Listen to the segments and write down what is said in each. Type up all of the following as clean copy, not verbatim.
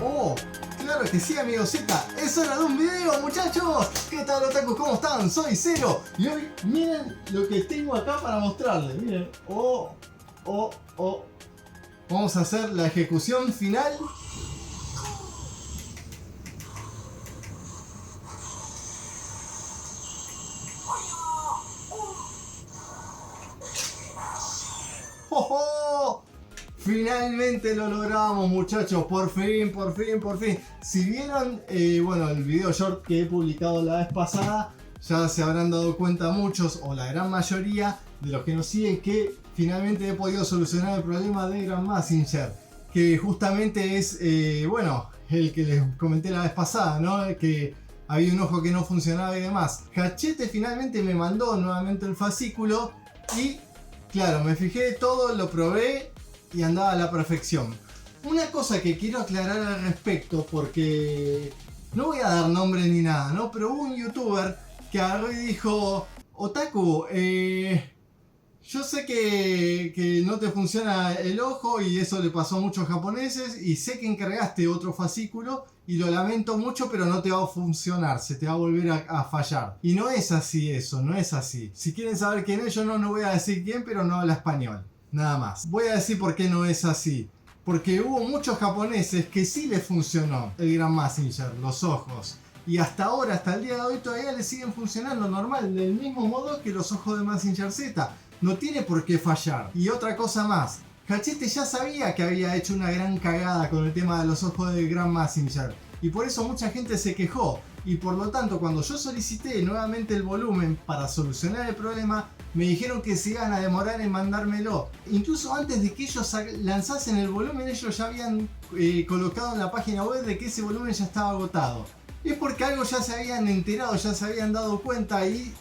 Oh, claro que sí, amigo Z, es hora de un video, muchachos. ¿Qué tal, otakus? ¿Cómo están? Soy Zero y hoy miren lo que tengo acá para mostrarles. Miren, vamos a hacer la ejecución final. ¡Oh, oh! Finalmente lo logramos, muchachos, por fin. Si vieron, bueno, el video short que he publicado la vez pasada, ya se habrán dado cuenta muchos, o la gran mayoría de los que nos siguen, que finalmente he podido solucionar el problema de Grand Messenger, que justamente es, bueno, el que les comenté la vez pasada, ¿no? Que había un ojo que no funcionaba y demás. Hachette finalmente me mandó nuevamente el fascículo y, claro, me fijé todo, lo probé y andaba a la perfección. Una cosa que quiero aclarar al respecto, porque no voy a dar nombre ni nada, ¿no? Pero hubo un youtuber que agarró y dijo: Otaku, yo sé que no te funciona el ojo y eso le pasó a muchos japoneses y sé que encargaste otro fascículo y lo lamento mucho, pero no te va a funcionar, se te va a volver a fallar. Y no es así eso, no es así. Si quieren saber quién es, yo no voy a decir quién, pero no habla español. Nada más. Voy a decir por qué no es así. Porque hubo muchos japoneses que sí les funcionó el Grand Messenger, los ojos. Y hasta ahora, hasta el día de hoy, todavía les siguen funcionando normal, del mismo modo que los ojos de Messenger Z. No tiene por qué fallar. Y otra cosa más. Hachette ya sabía que había hecho una gran cagada con el tema de los ojos del Grand Messenger. Y por eso mucha gente se quejó. Y por lo tanto, cuando yo solicité nuevamente el volumen para solucionar el problema, me dijeron que se iban a demorar en mandármelo. Incluso antes de que ellos lanzasen el volumen, ellos ya habían colocado en la página web de que ese volumen ya estaba agotado. Es porque algo ya se habían enterado, ya se habían dado cuenta y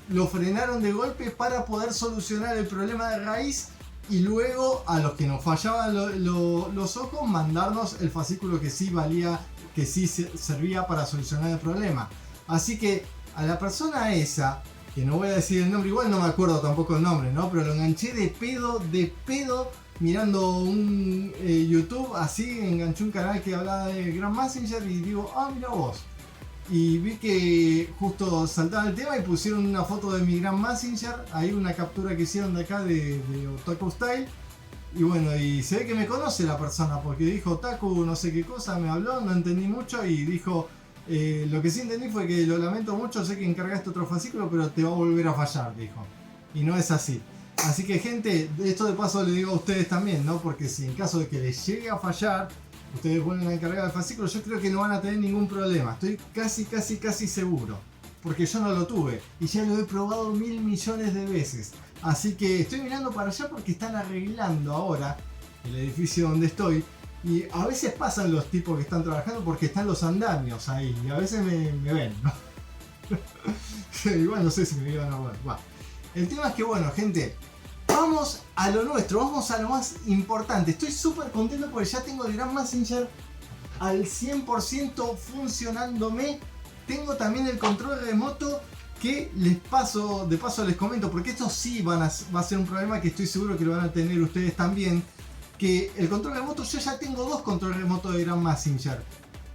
lo frenaron de golpe para poder solucionar el problema de raíz. Y luego a los que nos fallaban los ojos, mandarnos el fascículo que sí valía, que sí servía para solucionar el problema. Así que a la persona esa, que no voy a decir el nombre, igual no me acuerdo tampoco el nombre, ¿no? Pero lo enganché de pedo, mirando un YouTube así, enganché un canal que hablaba de Grand Messenger y digo, ah, mira vos. Y vi que justo saltaba el tema y pusieron una foto de mi Grand Messenger, ahí una captura que hicieron de acá de Otaku Style. Y bueno, y se ve que me conoce la persona porque dijo Otaku no sé qué cosa, me habló, no entendí mucho y dijo, lo que sí entendí fue que lo lamento mucho, sé que encargaste otro fascículo, pero te va a volver a fallar, dijo. Y no es así. Así que gente, esto de paso le digo a ustedes también, ¿no? Porque si en caso de que les llegue a fallar, ustedes vuelven a encargar el fascículo, yo creo que no van a tener ningún problema. Estoy casi seguro. Porque yo no lo tuve. Y ya lo he probado 1000 millones de veces. Así que estoy mirando para allá porque están arreglando ahora el edificio donde estoy. Y a veces pasan los tipos que están trabajando porque están los andamios ahí. Y a veces me ven, ¿no? Igual no sé si me iban a ver. Bueno. El tema es que, bueno, gente, vamos a lo nuestro, vamos a lo más importante. Estoy súper contento porque ya tengo el Grand Messenger al 100% funcionándome. Tengo también el control remoto que de paso les comento, porque esto sí va a ser un problema que estoy seguro que lo van a tener ustedes también. Que el control remoto, yo ya tengo dos controles remotos de Grand Messenger.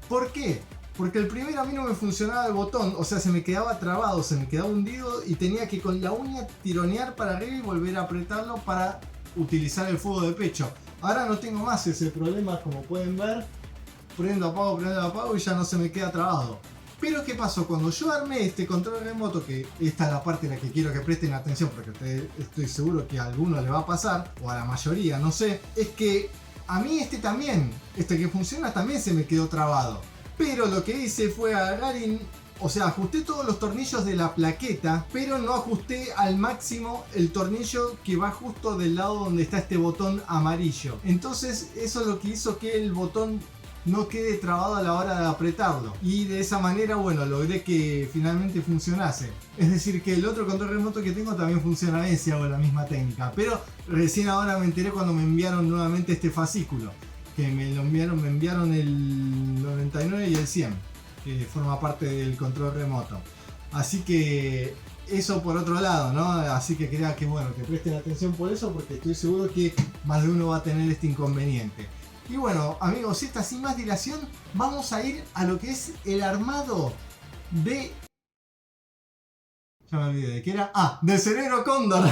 ¿Por qué? Porque el primero a mí no me funcionaba el botón, o sea, se me quedaba trabado, se me quedaba hundido y tenía que con la uña tironear para arriba y volver a apretarlo para utilizar el fuego de pecho. Ahora no tengo más ese problema, como pueden ver, prendo, apago y ya no se me queda trabado. Pero ¿qué pasó? Cuando yo armé este control remoto, que esta es la parte en la que quiero que presten atención porque estoy seguro que a alguno le va a pasar, o a la mayoría, no sé, es que a mí este que funciona también se me quedó trabado. Pero lo que hice fue agarrar o sea, ajusté todos los tornillos de la plaqueta, pero no ajusté al máximo el tornillo que va justo del lado donde está este botón amarillo. Entonces eso es lo que hizo que el botón no quede trabado a la hora de apretarlo. Y de esa manera, bueno, logré que finalmente funcionase. Es decir, que el otro control remoto que tengo también funciona bien si hago la misma técnica. Pero recién ahora me enteré cuando me enviaron nuevamente este fascículo. Que me enviaron el 99 y el 100, que forma parte del control remoto. Así que eso por otro lado, ¿no? Así que quería que, bueno, que presten atención por eso, porque estoy seguro que más de uno va a tener este inconveniente. Y bueno, amigos Z, sin más dilación, vamos a ir a lo que es el armado de... Ya me olvidé de qué era. Ah, del Cerebro Cóndor.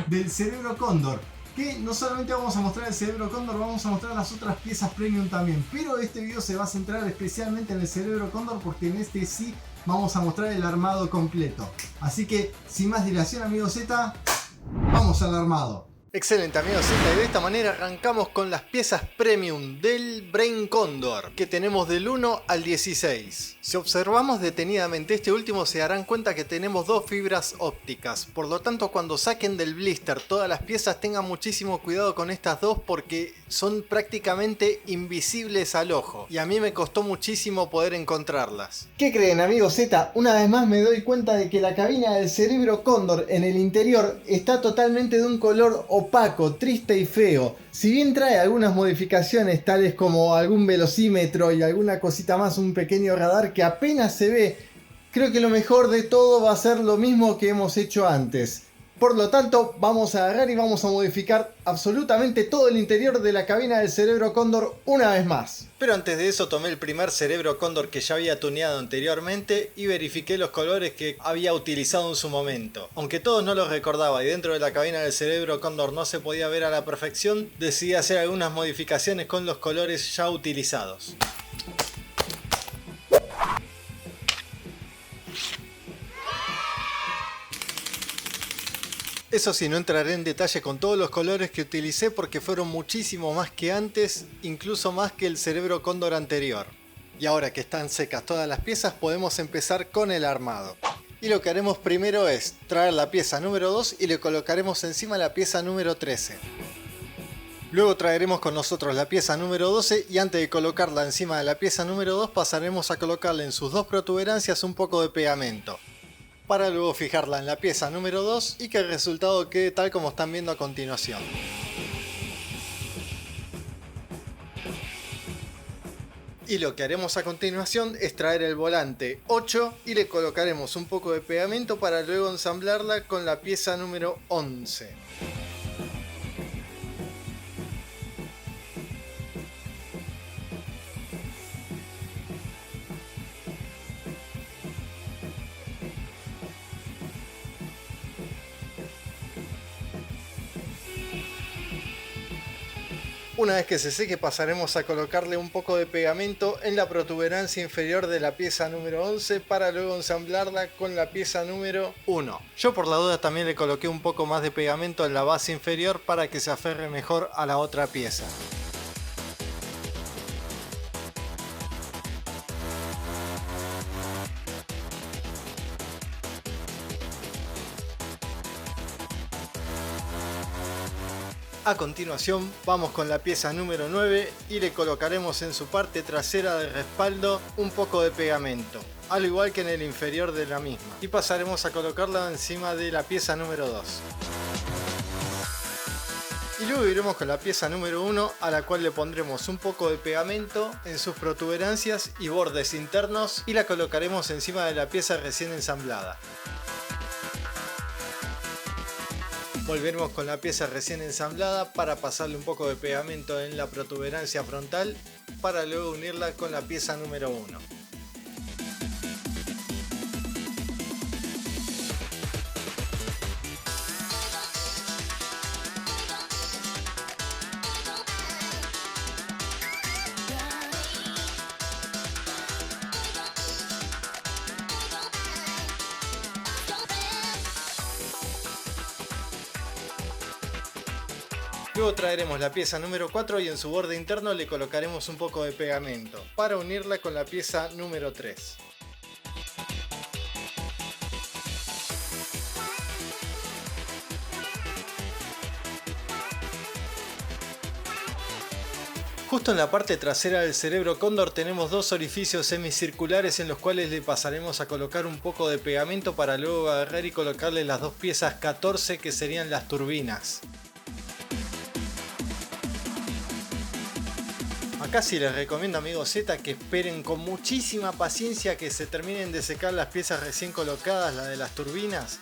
Del Cerebro Cóndor. Que no solamente vamos a mostrar el Cerebro Cóndor, vamos a mostrar las otras piezas premium también. Pero este video se va a centrar especialmente en el Cerebro Cóndor porque en este sí vamos a mostrar el armado completo. Así que, sin más dilación, amigos Z, vamos al armado. Excelente, amigos Z, y de esta manera arrancamos con las piezas premium del Brain Condor, que tenemos del 1 al 16. Si observamos detenidamente este último, se darán cuenta que tenemos dos fibras ópticas. Por lo tanto, cuando saquen del blister todas las piezas, tengan muchísimo cuidado con estas dos porque son prácticamente invisibles al ojo. Y a mí me costó muchísimo poder encontrarlas. ¿Qué creen, amigos Z? Una vez más me doy cuenta de que la cabina del Cerebro Cóndor en el interior está totalmente de un color opaco, triste y feo. Si bien trae algunas modificaciones tales como algún velocímetro y alguna cosita más, un pequeño radar que apenas se ve, creo que lo mejor de todo va a ser lo mismo que hemos hecho antes. Por lo tanto, vamos a agarrar y vamos a modificar absolutamente todo el interior de la cabina del Cerebro Cóndor una vez más. Pero antes de eso tomé el primer Cerebro Cóndor que ya había tuneado anteriormente y verifiqué los colores que había utilizado en su momento. Aunque todos no los recordaba y dentro de la cabina del Cerebro Cóndor no se podía ver a la perfección, decidí hacer algunas modificaciones con los colores ya utilizados. Eso sí, no entraré en detalle con todos los colores que utilicé porque fueron muchísimo más que antes, incluso más que el Cerebro Cóndor anterior. Y ahora que están secas todas las piezas, podemos empezar con el armado. Y lo que haremos primero es traer la pieza número 2 y le colocaremos encima la pieza número 13. Luego traeremos con nosotros la pieza número 12 y antes de colocarla encima de la pieza número 2 pasaremos a colocarle en sus dos protuberancias un poco de pegamento, para luego fijarla en la pieza número 2 y que el resultado quede tal como están viendo a continuación. Y lo que haremos a continuación es traer el volante 8 y le colocaremos un poco de pegamento para luego ensamblarla con la pieza número 11. Una vez que se seque pasaremos a colocarle un poco de pegamento en la protuberancia inferior de la pieza número 11 para luego ensamblarla con la pieza número 1. Yo por la duda también le coloqué un poco más de pegamento en la base inferior para que se aferre mejor a la otra pieza. A continuación vamos con la pieza número 9 y le colocaremos en su parte trasera de respaldo un poco de pegamento, al igual que en el inferior de la misma, y pasaremos a colocarla encima de la pieza número 2. Y luego iremos con la pieza número 1 a la cual le pondremos un poco de pegamento en sus protuberancias y bordes internos y la colocaremos encima de la pieza recién ensamblada. Volveremos con la pieza recién ensamblada para pasarle un poco de pegamento en la protuberancia frontal para luego unirla con la pieza número 1. Luego traeremos la pieza número 4 y en su borde interno le colocaremos un poco de pegamento para unirla con la pieza número 3. Justo en la parte trasera del Cerebro Cóndor tenemos dos orificios semicirculares en los cuales le pasaremos a colocar un poco de pegamento para luego agarrar y colocarle las dos piezas 14 que serían las turbinas. Acá sí les recomiendo, amigos Z, que esperen con muchísima paciencia que se terminen de secar las piezas recién colocadas, las de las turbinas,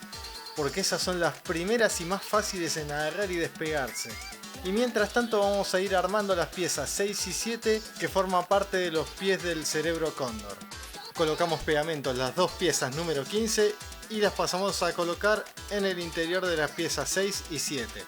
porque esas son las primeras y más fáciles en agarrar y despegarse. Y mientras tanto vamos a ir armando las piezas 6 y 7 que forman parte de los pies del cerebro cóndor. Colocamos pegamento en las dos piezas número 15 y las pasamos a colocar en el interior de las piezas 6 y 7.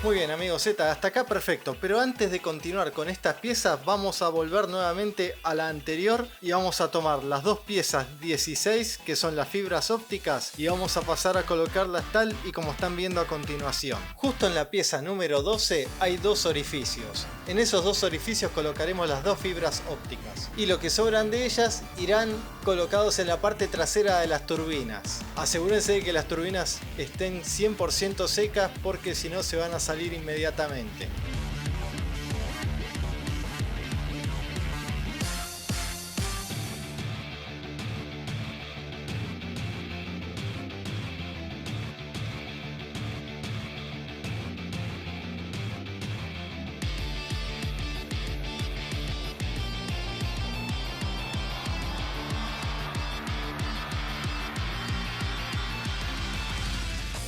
Muy bien amigos Z, hasta acá perfecto, pero antes de continuar con estas piezas vamos a volver nuevamente a la anterior y vamos a tomar las dos piezas 16 que son las fibras ópticas y vamos a pasar a colocarlas tal y como están viendo a continuación. Justo en la pieza número 12 hay dos orificios, en esos dos orificios colocaremos las dos fibras ópticas y lo que sobran de ellas irán colocados en la parte trasera de las turbinas. Asegúrense de que las turbinas estén 100% secas porque si no se van a salir inmediatamente.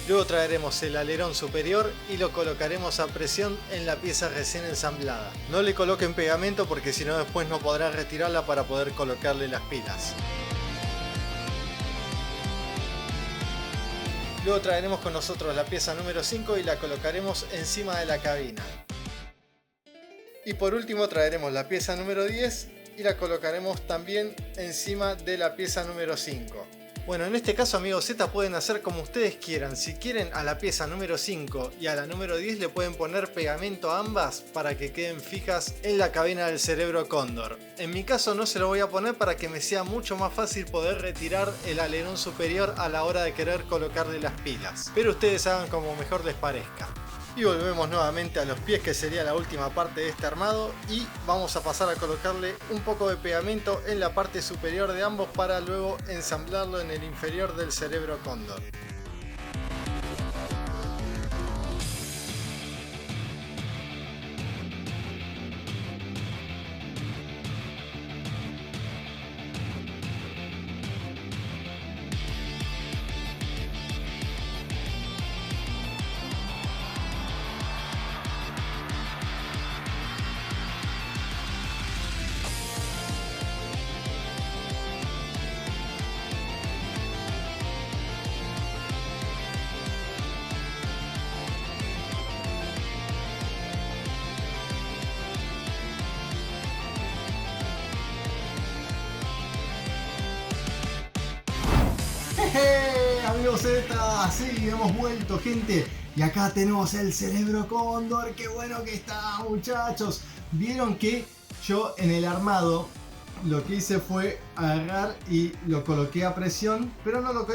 Luego traeremos el alerón superior y lo colocaremos a presión en la pieza recién ensamblada. No le coloquen pegamento porque si no después no podrán retirarla para poder colocarle las pilas. Luego traeremos con nosotros la pieza número 5 y la colocaremos encima de la cabina. Y por último traeremos la pieza número 10 y la colocaremos también encima de la pieza número 5. Bueno, en este caso amigos Z pueden hacer como ustedes quieran. Si quieren a la pieza número 5 y a la número 10 le pueden poner pegamento a ambas para que queden fijas en la cabina del cerebro cóndor. En mi caso no se lo voy a poner para que me sea mucho más fácil poder retirar el alerón superior a la hora de querer colocarle las pilas. Pero ustedes hagan como mejor les parezca. Y volvemos nuevamente a los pies, que sería la última parte de este armado, y vamos a pasar a colocarle un poco de pegamento en la parte superior de ambos para luego ensamblarlo en el inferior del cerebro cóndor. Amigos Z, sí, hemos vuelto gente y acá tenemos el cerebro cóndor. Qué bueno que está, muchachos. Vieron que yo en el armado lo que hice fue agarrar y lo coloqué a presión, pero no lo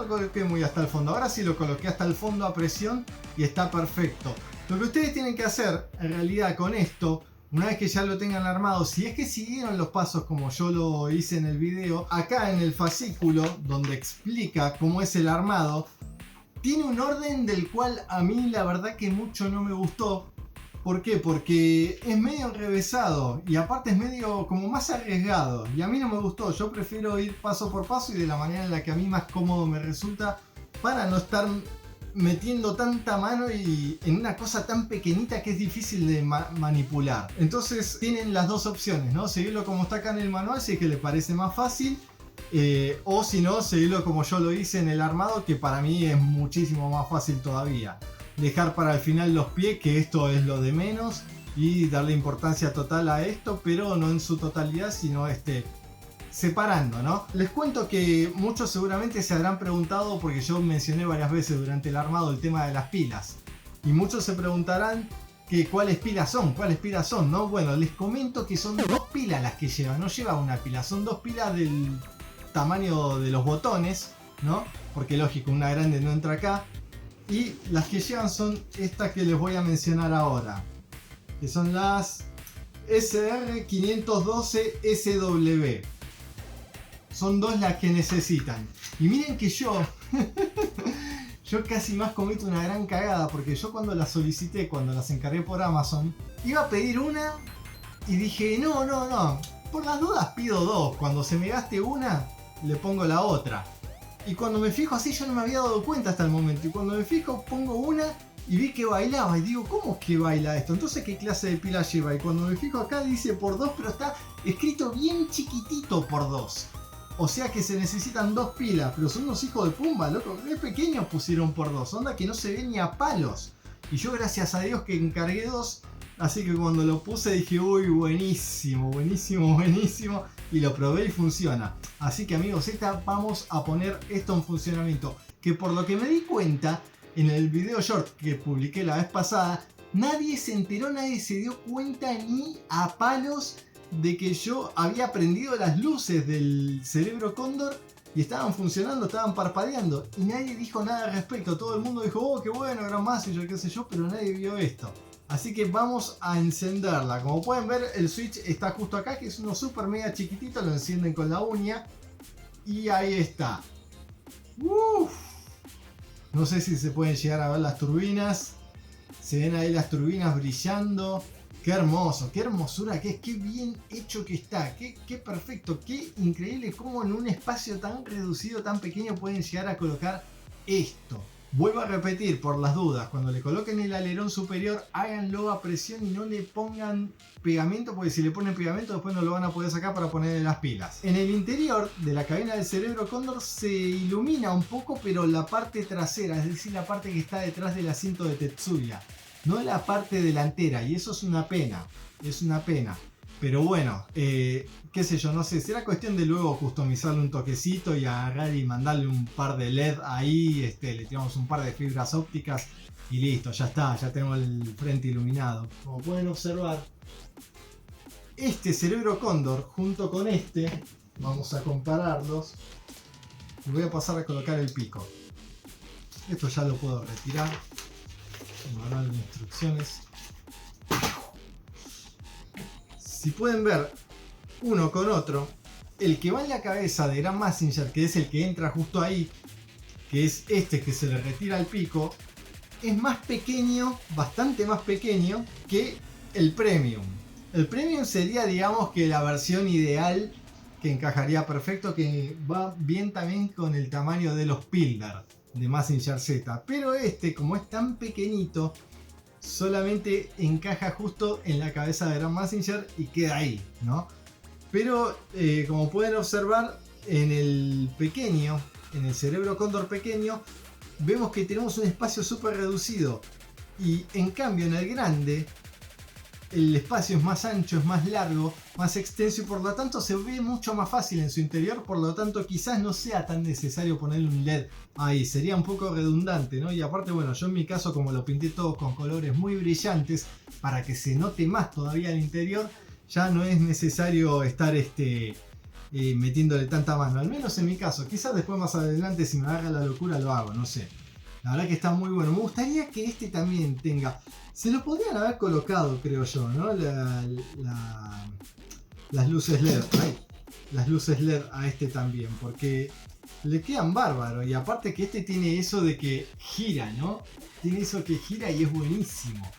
coloqué muy hasta el fondo. Ahora sí lo coloqué hasta el fondo a presión y está perfecto. Lo que ustedes tienen que hacer en realidad con esto, una vez que ya lo tengan armado, si es que siguieron los pasos como yo lo hice en el video, acá en el fascículo donde explica cómo es el armado, tiene un orden del cual a mí la verdad que mucho no me gustó. ¿Por qué? Porque es medio enrevesado y aparte es medio como más arriesgado y a mí no me gustó. Yo prefiero ir paso por paso y de la manera en la que a mí más cómodo me resulta, para no estar metiendo tanta mano y en una cosa tan pequeñita que es difícil de manipular. Entonces tienen las dos opciones, ¿no? Seguirlo como está acá en el manual si es que les parece más fácil, o si no, seguirlo como yo lo hice en el armado, que para mí es muchísimo más fácil todavía. Dejar para el final los pies, que esto es lo de menos, y darle importancia total a esto, pero no en su totalidad, sino separando, ¿no? Les cuento que muchos seguramente se habrán preguntado, porque yo mencioné varias veces durante el armado el tema de las pilas, y muchos se preguntarán que cuáles pilas son, ¿no? Bueno, les comento que son dos pilas las que llevan, no lleva una pila, son dos pilas del tamaño de los botones, ¿no? Porque lógico, una grande no entra acá, y las que llevan son estas que les voy a mencionar ahora, que son las SR512SW. Son dos las que necesitan. Y miren que yo casi más cometo una gran cagada, porque yo cuando las solicité, cuando las encargué por Amazon, iba a pedir una y dije no, por las dudas pido dos. Cuando se me gaste una, le pongo la otra. Y cuando me fijo así, yo no me había dado cuenta hasta el momento. Y cuando me fijo, pongo una y vi que bailaba. Y digo, ¿cómo es que baila esto? Entonces, ¿qué clase de pila lleva? Y cuando me fijo acá, dice por 2, pero está escrito bien chiquitito por 2. O sea que se necesitan 2 pilas. Pero son unos hijos de Pumba, loco. Es pequeño pusieron por 2. Onda que no se ve ni a palos. Y yo, gracias a Dios, que encargué 2. Así que cuando lo puse dije, uy, buenísimo, buenísimo, buenísimo. Y lo probé y funciona. Así que amigos, vamos a poner esto en funcionamiento. Que por lo que me di cuenta, en el video short que publiqué la vez pasada, nadie se enteró, nadie se dio cuenta ni a palos de que yo había prendido las luces del cerebro cóndor y estaban funcionando, estaban parpadeando. Y nadie dijo nada al respecto. Todo el mundo dijo, oh, qué bueno, gran Mazinger, qué sé yo, pero nadie vio esto. Así que vamos a encenderla. Como pueden ver, el switch está justo acá, que es uno super mega chiquitito. Lo encienden con la uña. Y ahí está. ¡Uf! No sé si se pueden llegar a ver las turbinas. Se ven ahí las turbinas brillando. ¡Qué hermoso! ¡Qué hermosura que es! ¡Qué bien hecho que está! ¡Qué perfecto! ¡Qué increíble cómo en un espacio tan reducido, tan pequeño pueden llegar a colocar esto! Vuelvo a repetir por las dudas, cuando le coloquen el alerón superior, háganlo a presión y no le pongan pegamento, porque si le ponen pegamento después no lo van a poder sacar para ponerle las pilas. En el interior de la cabina del cerebro cóndor se ilumina un poco, pero la parte trasera, es decir, la parte que está detrás del asiento de Tetsuya, no la parte delantera, y eso es una pena, Pero bueno, qué sé yo, no sé, será cuestión de luego customizarle un toquecito y agarrar y mandarle un par de LED ahí, le tiramos un par de fibras ópticas y listo, ya está, ya tenemos el frente iluminado. Como pueden observar, este cerebro cóndor junto con este, vamos a compararlos, y voy a pasar a colocar el pico. Esto ya lo puedo retirar, manual de instrucciones. Si pueden ver uno con otro, el que va en la cabeza de Gran Mazinger, que es el que entra justo ahí, que es este que se le retira el pico, es más pequeño, bastante más pequeño que el Premium. El Premium sería, digamos, que la versión ideal que encajaría perfecto, que va bien también con el tamaño de los Pilder de Mazinger Z. Pero este, como es tan pequeñito, solamente encaja justo en la cabeza de Gran Mazinger y queda ahí, ¿no? Pero como pueden observar, en el pequeño, en el cerebro cóndor pequeño, vemos que tenemos un espacio súper reducido. Y en cambio en el grande, el espacio es más ancho, es más largo, más extenso y por lo tanto se ve mucho más fácil en su interior. Por lo tanto quizás no sea tan necesario ponerle un LED ahí, sería un poco redundante, ¿no? Y aparte, bueno, yo en mi caso, como lo pinté todo con colores muy brillantes para que se note más todavía el interior, ya no es necesario estar metiéndole tanta mano, al menos en mi caso. Quizás después más adelante, si me agarra la locura, lo hago, no sé. La verdad que está muy bueno. Me gustaría que este también tenga. Se lo podrían haber colocado, creo yo, ¿no? Las luces LED. Ay, las luces LED a este también, porque le quedan bárbaros. Y aparte que este tiene eso de que gira, ¿no? Tiene eso que gira y es buenísimo.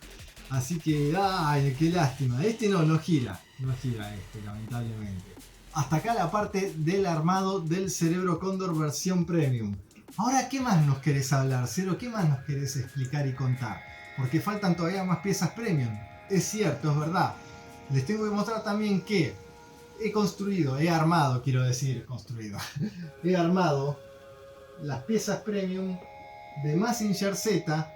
Así que, ay, qué lástima. Este no gira. No gira este, lamentablemente. Hasta acá la parte del armado del cerebro cóndor versión premium. Ahora, ¿qué más nos querés hablar, Cero? ¿Qué más nos querés explicar y contar? Porque faltan todavía más piezas premium. Es cierto, es verdad. Les tengo que mostrar también que he armado las piezas premium de Mazinger Z.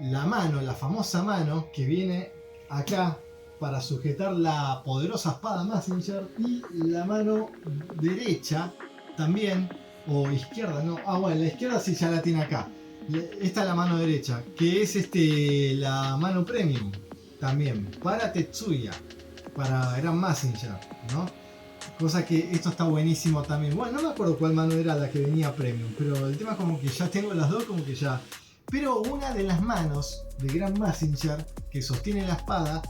La mano, la famosa mano que viene acá para sujetar la poderosa espada Mazinger, y la mano derecha también, o izquierda, no, bueno, la izquierda sí ya la tiene acá. Esta es la mano derecha, que es la mano premium también para Tetsuya, para Gran Mazinger, ¿no? Cosa que esto está buenísimo también. Bueno, no me acuerdo cuál mano era la que venía premium, pero el tema es como que ya tengo las dos, como que ya. Pero una de las manos de Gran Mazinger que sostiene la espada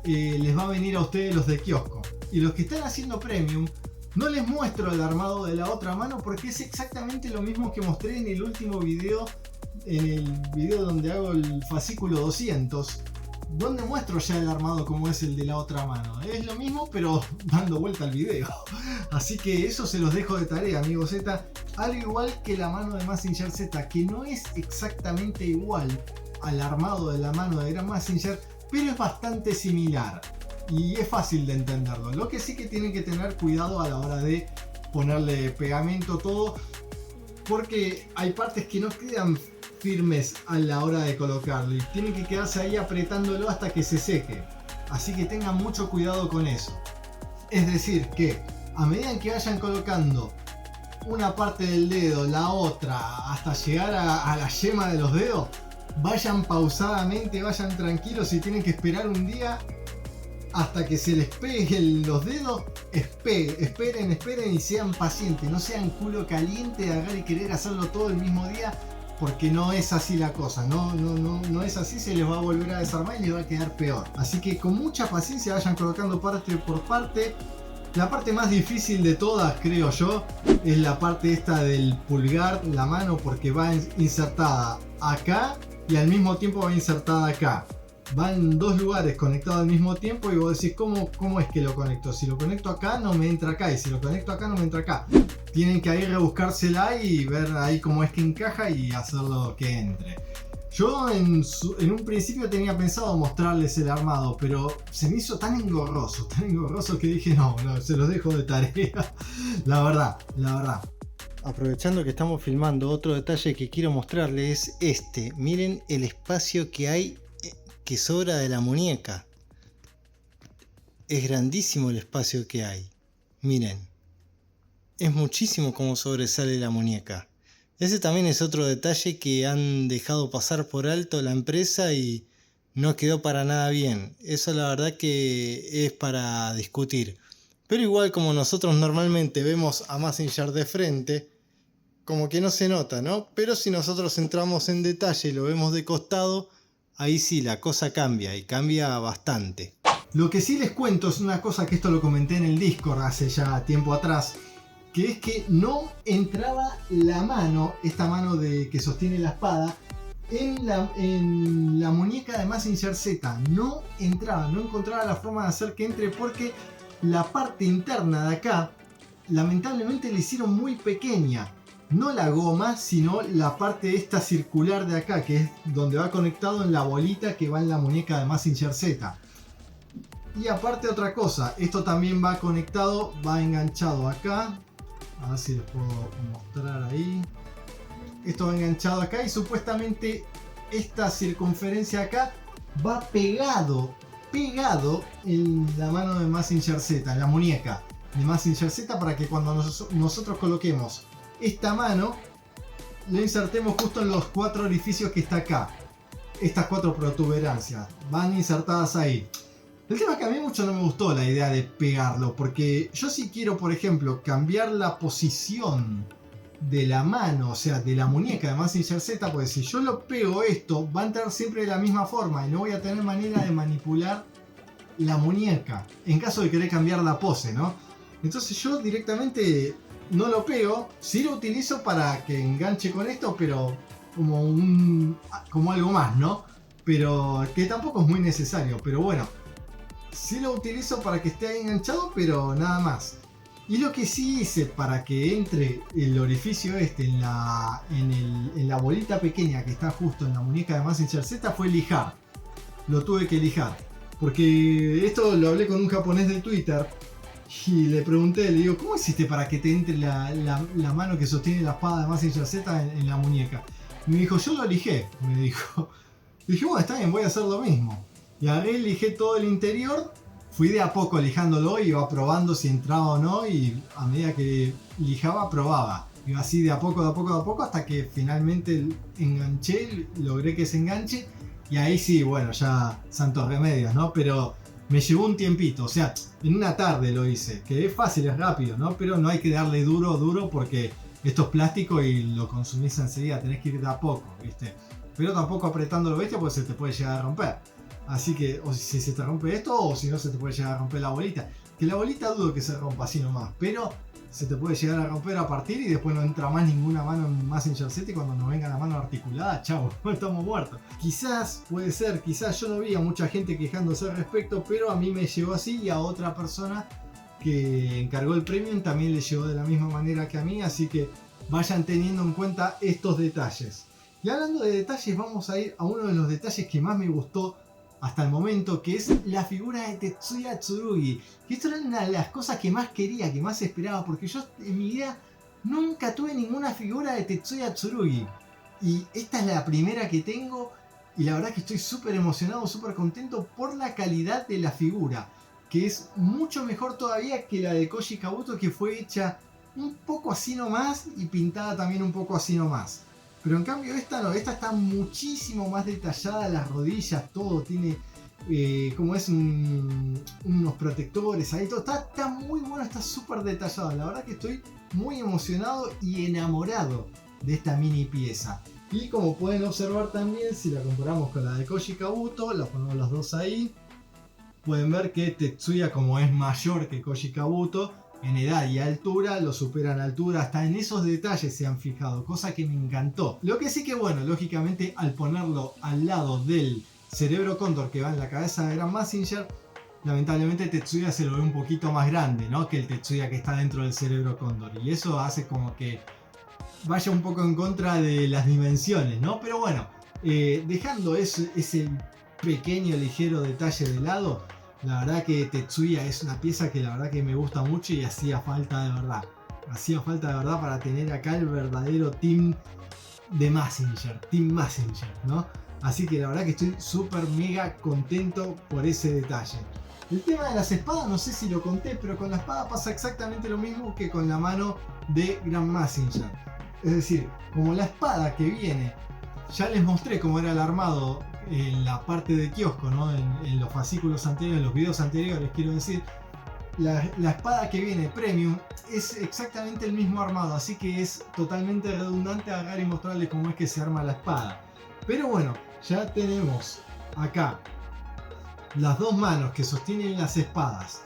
les va a venir a ustedes los de kiosco. Y los que están haciendo premium, no les muestro el armado de la otra mano porque es exactamente lo mismo que mostré en el último video, en el video donde hago el fascículo 200, ¿dónde muestro ya el armado como es el de la otra mano? Es lo mismo, pero dando vuelta al video. Así que eso se los dejo de tarea, amigos Z. Al igual que la mano de Mazinger Z, que no es exactamente igual al armado de la mano de Gran Mazinger, pero es bastante similar y es fácil de entenderlo. Lo que sí que tienen que tener cuidado a la hora de ponerle pegamento todo, porque hay partes que no quedan firmes a la hora de colocarlo y tienen que quedarse ahí apretándolo hasta que se seque. Así que tengan mucho cuidado con eso. Es decir, que a medida que vayan colocando una parte del dedo, la otra, hasta llegar a la yema de los dedos, vayan pausadamente, vayan tranquilos. Si tienen que esperar un día hasta que se les peguen los dedos, esperen y sean pacientes. No sean culo caliente de agarrar y querer hacerlo todo el mismo día, porque no es así la cosa. No es así, se les va a volver a desarmar y les va a quedar peor. Así que con mucha paciencia vayan colocando parte por parte. La parte más difícil de todas, creo yo, es la parte esta del pulgar, la mano, porque va insertada acá y al mismo tiempo va insertada acá. Va en dos lugares conectados al mismo tiempo y vos decís, ¿cómo es que lo conecto? Si lo conecto acá no me entra acá, y si lo conecto acá no me entra acá. Tienen que ahí rebuscársela y ver ahí cómo es que encaja y hacerlo que entre. Yo en un principio tenía pensado mostrarles el armado, pero se me hizo tan engorroso que dije no, se los dejo de tarea. La verdad. Aprovechando que estamos filmando, otro detalle que quiero mostrarles es este. Miren el espacio que hay, que sobra de la muñeca. Es grandísimo el espacio que hay. Miren. Es muchísimo como sobresale la muñeca. Ese también es otro detalle que han dejado pasar por alto la empresa y no quedó para nada bien. Eso la verdad que es para discutir. Pero igual, como nosotros normalmente vemos a Mazinger de frente, como que no se nota, ¿no? Pero si nosotros entramos en detalle y lo vemos de costado, ahí sí la cosa cambia, y cambia bastante. Lo que sí les cuento es una cosa que esto lo comenté en el Discord hace ya tiempo atrás, que es que no entraba la mano, esta mano que sostiene la espada, en la muñeca de Mazinger Z. No entraba, no encontraba la forma de hacer que entre, porque la parte interna de acá lamentablemente la hicieron muy pequeña. No la goma, sino la parte esta circular de acá, que es donde va conectado en la bolita que va en la muñeca de Mazinger Z. Y aparte otra cosa, esto también va conectado, va enganchado acá. A ver si les puedo mostrar ahí. Esto va enganchado acá y supuestamente esta circunferencia acá va pegado en la mano de Mazinger Z, en la muñeca de Mazinger Z, para que cuando nosotros coloquemos esta mano, lo insertemos justo en los 4 orificios que está acá. Estas 4 protuberancias van insertadas ahí. El tema es que a mí mucho no me gustó la idea de pegarlo, porque yo si quiero, por ejemplo, cambiar la posición de la mano, o sea, de la muñeca de Mazinger Z, pues si yo lo pego esto, va a entrar siempre de la misma forma y no voy a tener manera de manipular la muñeca, en caso de querer cambiar la pose, ¿no? Entonces yo directamente no lo pego, sí lo utilizo para que enganche con esto, pero como algo más, ¿no? Pero que tampoco es muy necesario, pero bueno. Sí lo utilizo para que esté ahí enganchado, pero nada más. Y lo que sí hice para que entre el orificio este en la bolita pequeña que está justo en la muñeca de Mazinger Z fue lijar. Lo tuve que lijar. Porque esto lo hablé con un japonés de Twitter y le pregunté, le digo, ¿cómo hiciste para que te entre la mano que sostiene la espada de Mazinger Z en la muñeca? Y me dijo, yo lo lijé, me dijo. Y dije, bueno, está bien, voy a hacer lo mismo. Y agarré, lijé todo el interior, fui de a poco lijándolo, iba probando si entraba o no, y a medida que lijaba, probaba. Iba así de a poco, hasta que finalmente enganché, logré que se enganche, y ahí sí, bueno, ya santos remedios, ¿no? Pero me llevó un tiempito, o sea, en una tarde lo hice, que es fácil, es rápido, ¿no? Pero no hay que darle duro, porque esto es plástico y lo consumís enseguida, tenés que ir de a poco, ¿viste? Pero tampoco apretándolo bestia, pues se te puede llegar a romper. Así que, o si se te rompe esto, o si no, se te puede llegar a romper la bolita. Que la bolita dudo que se rompa así nomás, pero se te puede llegar a romper a partir y después no entra más ninguna mano en Mazinger Z y cuando nos venga la mano articulada, chau, estamos muertos. Quizás, puede ser, quizás yo no vi a mucha gente quejándose al respecto, pero a mí me llegó así y a otra persona que encargó el premium también le llegó de la misma manera que a mí, así que vayan teniendo en cuenta estos detalles. Y hablando de detalles, vamos a ir a uno de los detalles que más me gustó hasta el momento, que es la figura de Tetsuya Tsurugi. Y esto era una de las cosas que más quería, que más esperaba, porque yo en mi vida nunca tuve ninguna figura de Tetsuya Tsurugi. Y esta es la primera que tengo y la verdad que estoy súper emocionado, súper contento por la calidad de la figura, que es mucho mejor todavía que la de Koji Kabuto, que fue hecha un poco así nomás y pintada también un poco así nomás. Pero en cambio esta no, esta está muchísimo más detallada, las rodillas, todo tiene como es unos protectores ahí, todo está muy bueno, está súper detallado. La verdad que estoy muy emocionado y enamorado de esta mini pieza. Y como pueden observar también, si la comparamos con la de Koji Kabuto, la ponemos las dos ahí, pueden ver que Tetsuya, como es mayor que Koji Kabuto en edad y altura, lo supera en altura, hasta en esos detalles se han fijado, cosa que me encantó. Lo que sí que bueno, lógicamente al ponerlo al lado del cerebro cóndor que va en la cabeza de Grand Mazinger, lamentablemente Tetsuya se lo ve un poquito más grande, ¿no?, que el Tetsuya que está dentro del cerebro cóndor, y eso hace como que vaya un poco en contra de las dimensiones, ¿no? Pero bueno, dejando ese pequeño ligero detalle de lado, la verdad que Tetsuya es una pieza que la verdad que me gusta mucho y hacía falta de verdad. Hacía falta de verdad para tener acá el verdadero team de Mazinger, Team Mazinger, ¿no? Así que la verdad que estoy súper mega contento por ese detalle. El tema de las espadas, no sé si lo conté, pero con la espada pasa exactamente lo mismo que con la mano de Grand Mazinger. Es decir, como la espada que viene, ya les mostré cómo era el armado en la parte de kiosco, ¿no? En los fascículos anteriores, en los videos anteriores, quiero decir, la espada que viene premium es exactamente el mismo armado, así que es totalmente redundante agarrar y mostrarles cómo es que se arma la espada. Pero bueno, ya tenemos acá las dos manos que sostienen las espadas.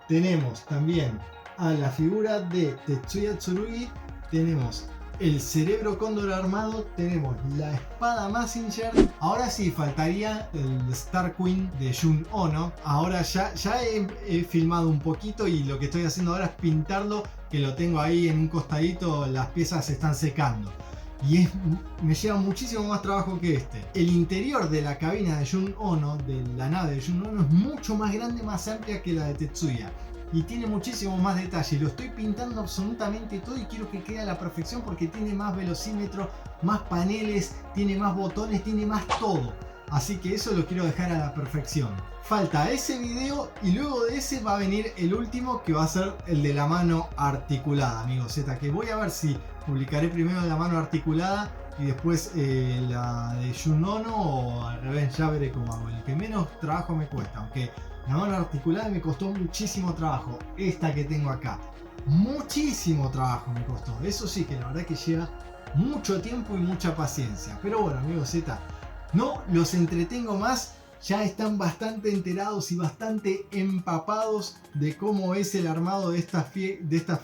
Tenemos también a la figura de Tetsuya Tsurugi, tenemos el cerebro cóndor armado, tenemos la espada Mazinger. Ahora sí, faltaría el Star Queen de Jun Ono. Ahora ya he filmado un poquito y lo que estoy haciendo ahora es pintarlo, que lo tengo ahí en un costadito, las piezas se están secando. Y me lleva muchísimo más trabajo que este. El interior de la cabina de Jun Ono, de la nave de Jun Ono, es mucho más grande, más amplia que la de Tetsuya. Y tiene muchísimo más detalle. Lo estoy pintando absolutamente todo y quiero que quede a la perfección porque tiene más velocímetro, más paneles, tiene más botones, tiene más todo. Así que eso lo quiero dejar a la perfección. Falta ese video y luego de ese va a venir el último, que va a ser el de la mano articulada, amigos Z. Que voy a ver si publicaré primero la mano articulada y después la de Jun Ono, o al revés, ya veré cómo hago. El que menos trabajo me cuesta, aunque la mano articulada me costó muchísimo trabajo. Esta que tengo acá, muchísimo trabajo me costó. Eso sí, que la verdad que lleva mucho tiempo y mucha paciencia. Pero bueno, amigos Z, no los entretengo más. Ya están bastante enterados y bastante empapados de cómo es el armado de estas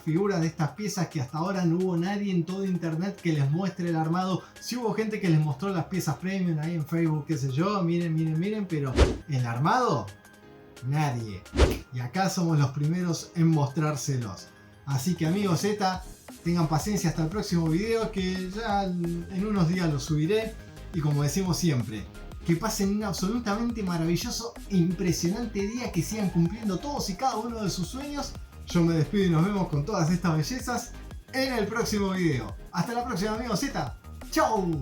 figuras, de estas piezas, que hasta ahora no hubo nadie en todo internet que les muestre el armado. Si hubo gente que les mostró las piezas premium ahí en Facebook, qué sé yo, miren, pero el armado, nadie. Y acá somos los primeros en mostrárselos. Así que, amigos Z, tengan paciencia hasta el próximo video, que ya en unos días lo subiré. Y como decimos siempre, que pasen un absolutamente maravilloso e impresionante día, que sigan cumpliendo todos y cada uno de sus sueños. Yo me despido y nos vemos con todas estas bellezas en el próximo video. Hasta la próxima, amigos Z. ¡Chau!